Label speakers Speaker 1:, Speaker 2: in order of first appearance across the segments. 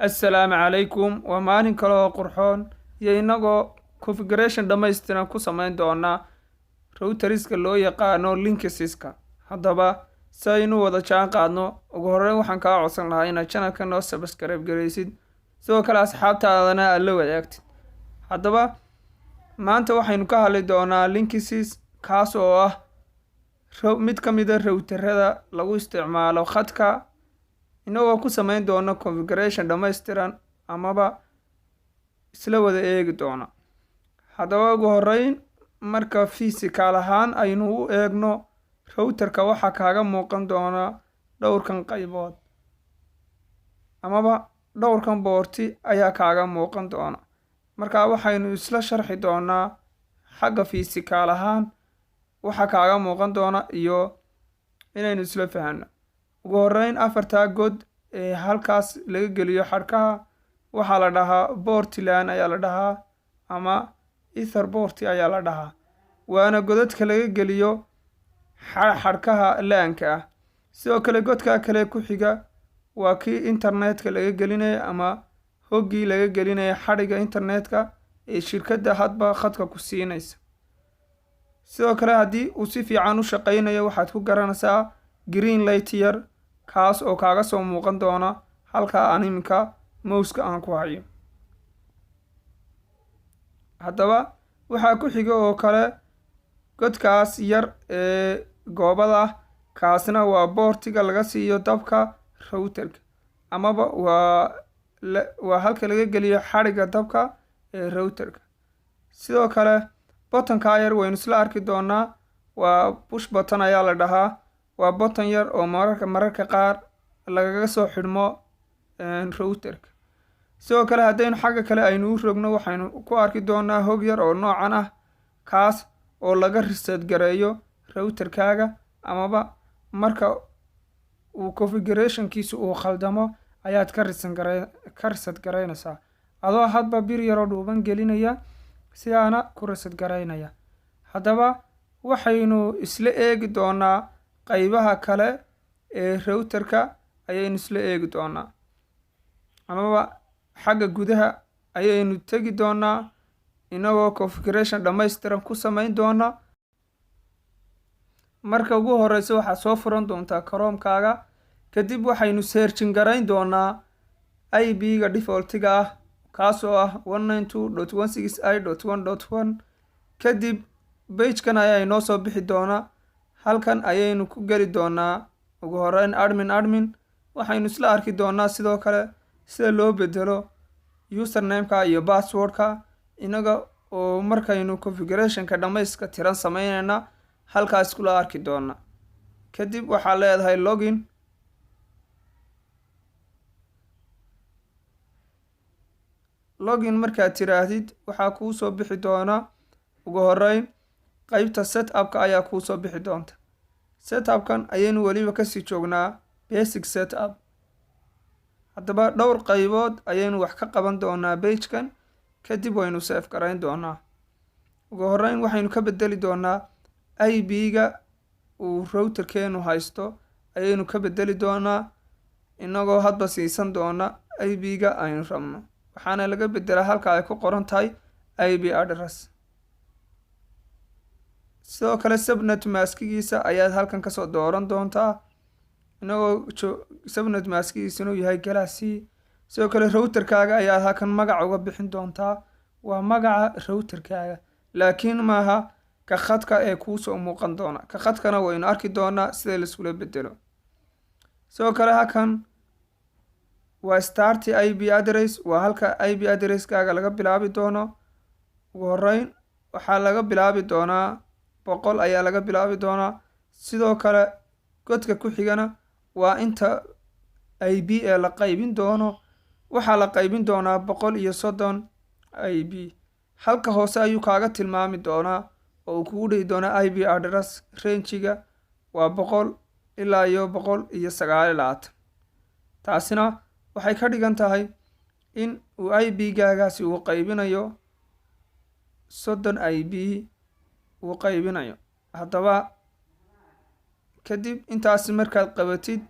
Speaker 1: assalaamu calaykum waa maalin kale oo qurxoon iyo inagoo configuration dhammaystiran ku samayn doona routeriska loo yaqaano linkiska. haddaba si aynu wada jaan qaadno, ugu horreyn waxaan kaa codsan lahaa inaad channelka noo subscribe garaysid, sidoo kale asxaabtaadana aad la wadaagtid. haddaba maanta waxaynu ka hadli doonaa linkisis, kaas oo ah mid ka mid a routerada lagu isticmaalo khadka, inagoo ku samayn doona configuration dhammaystiran amaba isla wada eegi doona. haddaba ugu horreyn, marka physical ahaan aynu u eegno routerka, waxaa kaaga muuqan doona dhowrkan qaybood amaba dhowrkan boorti ayaa kaaga muuqan doona. marka waxaynu isla sharxi doonaa xagga physical ahaan waxa kaaga muuqan doona iyo inaynu isla fahanno. ugu horreyn, afartaa god ee halkaas laga geliyo xadhkaha waxaa la dhahaa portland ayaa la dhahaa ama etherport ayaa la dhahaa, waana godadka laga geliyo xadhkaha laanka ah. sidoo kale godka kale ku xiga waa kii internetka laga gelinaya ama hoggii laga gelinaya xadhiga internetka ee shirkadda hadba khadka ku siinaysa. sidoo kale haddii uu si fiican u shaqaynayo waxaad ku garanaysaa green light yar, kaas oo kaaga soo muuqan doona halka aan iminka mouska aan ku hayo. haddaba waxaa ku xiga oo kale godkaas yar ee goobada ah, kaasna waa boortiga laga siiyo dabka routerka amaba waa halka laga geliyo xadhiga dabka ee routerka. sidoo kale buttonka yar waynu isla arki doonaa, waa push button ayaa la dhahaa, waa button yar oo mararka qaar lagaga soo xidhmo routerka. sidoo kale haddaynu xagga kale aynu u rogno, waxaynu ku arki doonaa hog yar oo noocan ah, kaas oo laga reset gareeyo routerkaaga amaba marka uu configurationkiisu uu khaldamo ayaad ka reset garaynaysaa adoo hadba bir yaroo dhuuban gelinaya sidaana ku reset garaynaya. haddaba waxaynu isla eegi doonaa qaybaha kale ee routerka ayaynu isla eegi doonaa, amaba xagga gudaha ayaynu tegi doonaa inagoo configuration dhammaystiran ku samayn doona. marka ugu horeysa waxaad soo furan doontaa chromekaaga, kadib waxaynu searchin garayn doonaa IP-ga defaultiga ah, kaas oo ah 192.168.1.1. kadib bagekan ayaa inoo soo bixi doona. halkan ayaynu ku geli doonaa ugu horeyn admin. waxaynu isla arki doonaa sidoo kale sida loo bedelo usernameka iyo passwordka, inaga oo markaynu configurationka dhammayska tiran samaynayna halkaas kula arki doona. kadib waxaa leedahay login markaad tiraahdid waxaa kuu soo bixi doona ugu horeyn qaybta setupka ayaa kuu soo bixi doonta. setupkan ayaynu weliba kasii joognaa basic setup. haddaba dhowr qaybood ayaynu wax ka qaban doonaa bagekan, kadib waynu save garayn doonaa. ugu horeyn waxaynu ka bedeli doonaa IP-ga uu routerkeenu haysto ayaynu ka bedeli doonaa, inagoo hadba siisan doona IP-ga aynu rabno, waxaana laga bedelaa halka ay ku qoran tahay IP address. sidoo kale subnet maskigiisa ayaad halkan kasoo dooran doontaa, inagoo subnet maskigiisa inuu yahay galaxy. sidoo kale routerkaaga ayaad halkan magaca uga bixin doontaa, waa magaca routerkaaga laakiin maaha ka khadka ee kuusoo muuqan doona. ka khadkana waynu arki doonaa sida laiskula bedelo. sidoo kale halkan waa start IP address, waa halka IP addresskaaga laga bilaabi doono. ugu horeyn waxaa laga bilaabi doonaa 100 ayaa laga bilaabi doonaa. sidoo kale godka ku xigana waa inta IP ee la qaybin doono, waxaa la qaybin doonaa 130 IP. halka hoose ayuu kaaga tilmaami doonaa oo uu kugu dhihi doonaa IP address rangiga waa 100 ilaa iyo 129. taasina waxay ka dhigan tahay in uu IP-gaagaasi uu qaybinayo 30 IP uu qaybinayo. haddaba kadib intaasi markaad qabatid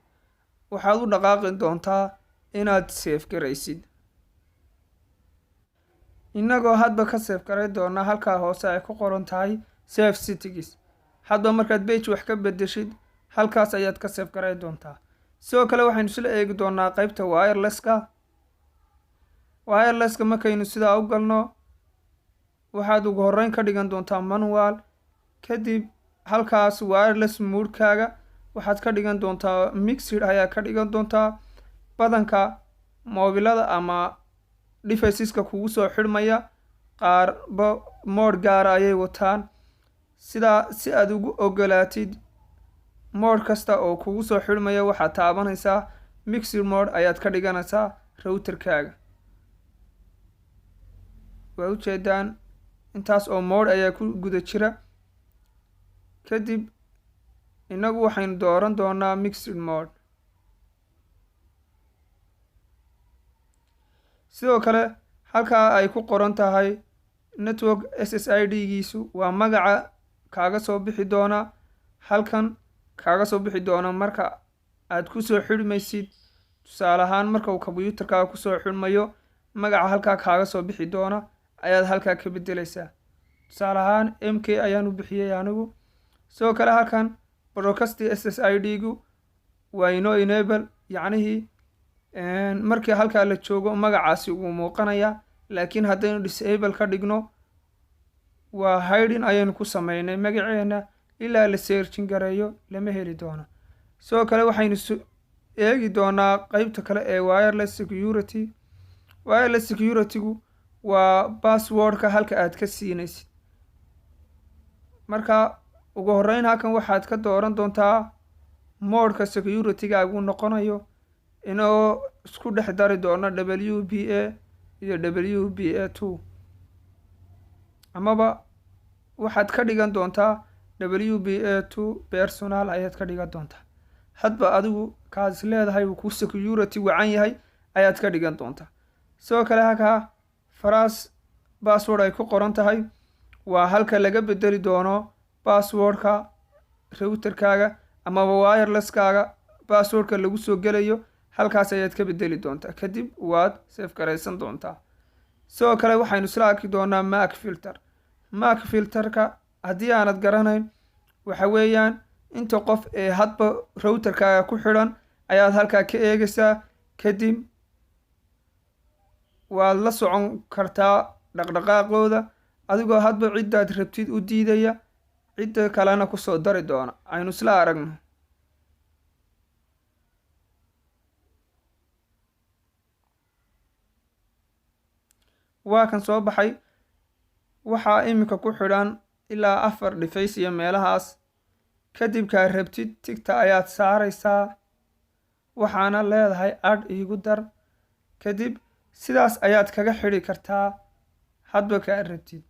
Speaker 1: waxaad u dhaqaaqi doontaa inaad save garaysid. inagoo hadba ka save garay doonaa halkaa hoose ay ku qoran tahay save settings. hadba markaad page wax ka bedeshid halkaas ayaad ka save garay doontaa. sidoo kale waxaynu isla eegi doonaa qaybta wirelesska markaynu sidaa u galno waxaad ugu horreyn ka dhigan doontaa manual. kadib halkaas wireless moodkaaga waxaad ka dhigan doontaa mixed ayaa ka dhigan doontaa. badanka moobilada ama deviceska kugu soo xidhmaya qaarba mood gaara ayay wataan. sidaa si aad ugu ogolaatid mood kasta oo kugu soo xidhmaya waxaad taabanaysaa mixed mode ayaad ka dhiganaysaa routerkaaga. waa ujeedaan intaas oo mood ayaa ku guda jira. kadib inagu waxaynu dooran doonaa mixed mode. sidoo kale halkaa ay ku qoran tahay network SSID giisu waa magaca kaaga soo bixi doona halkan kaaga soo bixi doona marka aad ku soo xidhmaysid. tusaale ahaan marka uu kombiyuutarkaaga kusoo xidhmayo magaca halkaa kaaga soo bixi doona ayaad halkaa ka bedelaysaa. tusaale ahaan MK ayaan u bixiyey anigu. sidoo kale halkan broadcast SSID gu waa inoo enable, yacnihii markii halkaa la joogo magacaasi wuu muuqanaya. laakiin haddaynu disable ka dhigno waa hiding ayaynu ku sameynay magaceena ilaa la searchin gareeyo lama heli doono. sidoo kale waxaynu eegi doonaa qaybta kale ee wireless security. wireless security-gu waa passwordka halka aad ka siinaysid. marka ugu horreyn halkan waxaad ka dooran doontaa moodka security-gaagu noqonayo inoo isku dhex dari doono WPA iyo WPA2 amaba waxaad ka dhigan doontaa WPA2 personal ayaad ka dhigan doontaa. hadba adigu kaas leedahay uu ku security wacan yahay ayaad ka dhigan doontaa. sidoo kale halkaa faraas password ay ku qoran tahay waa halka laga bedeli doono passwordka routerkaaga amaba wirelesskaaga passwordka lagu soo gelayo halkaas ayaad ka bedeli doontaa. kadib waad save garaysan doontaa. sidoo kale waxaynu isla arki doonaa MAC filterka haddii aanad garanayn waxa weeyaan inta qof ee hadba routerkaaga ku xidhan ayaad halkaa ka eegaysaa. kadib waad la socon kartaa dhaqdhaqaaqooda adigoo hadba ciddaad rabtid u diidaya cidda kalena kusoo dari doona. aynu isla aragno. waa kan soo baxay. waxaa iminka ku xidhan ilaa 4 device iyo meelahaas. kadib kaa rabtid tigta ayaad saaraysaa waxaana leedahay add iigu dar. kadib sidaas ayaad kaga xidhi kartaa hadba kaa rabtid.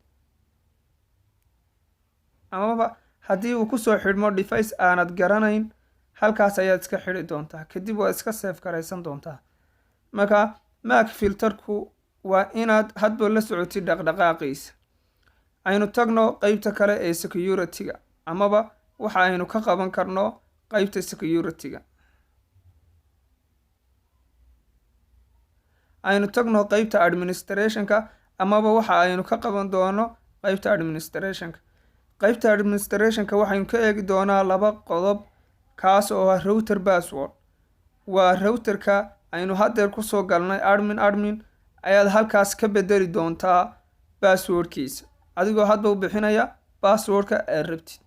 Speaker 1: amaba haddii uu kusoo xidhmo device aanad garanayn halkaas ayaad iska xidhi doontaa. kadib waa iska save garaysan doontaa. marka MAC filterku waa inaad hadba la socotid dhaqdhaqaaqiisa. aynu tagno qaybta kale ee security-ga amaba waxa aynu ka qaban karno qaybta security-ga. aynu tagno qaybta administrationka amaba waxa aynu ka qaban doono qaybta administrationka. qaybta administrationka waxaynu ka eegi doonaa 2 qodob kaas oo ah router password. waa routerka aynu haddeer kusoo galnay admin ayaad halkaas ka bedeli doontaa passwordkiisa adigoo hadba u bixinaya passwordka aad rabtid.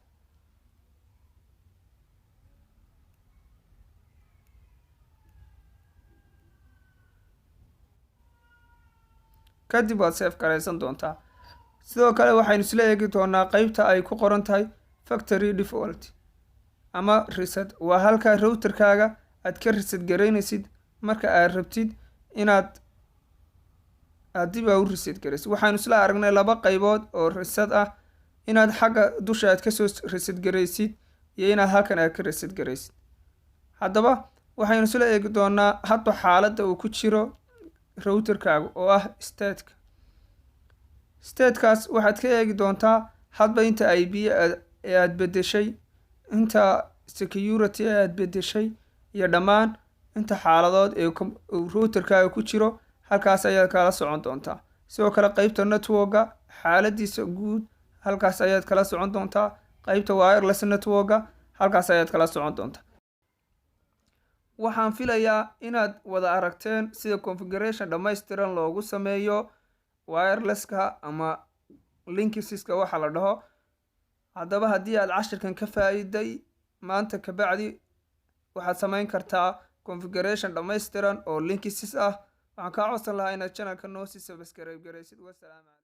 Speaker 1: kadib waad save garaysan doontaa. sidoo kale waxaynu isla eegi doonaa qaybta ay ku qoran tahay factory default ama reset. waa halka routerkaaga aad ka reset garaynaysid marka aad rabtid inaad dib u reset garaysid. waxaynu isla aragnay 2 qaybood oo reset ah, inaad xagga dusha aad kasoo reset garaysid iyo inaad halkan aad ka reset garaysid. haddaba waxaynu isla eegi doonaa hadba xaaladda uu ku jiro routerkaaga oo ah statekaas waxaad ka eegi doontaa hadba inta IP ee aad bedeshay, inta security ee aad bedeshay iyo dhammaan inta xaaladood ee routerkaaga ku jiro halkaas ayaad kala socon doontaa. Sidoo kale qaybta networka xaaladiisa guud halkaas ayaad kala socon doontaa. qaybta wireless networka halkaas ayaad kala socon doontaa. waxaan filayaa inaad wada aragteen sida configuration dhammaystiran loogu sameeyo wirelesska ama linkiska waxa la dhaho. haddaba haddii aad cashirkan ka faa'iiday maanta kabacdi waxaad samayn kartaa configuration dhammaystiran oo linkisis ah. waxaan kaa codsan lahaa inaad channelka noo sii subscribe garaysid. wasalaam.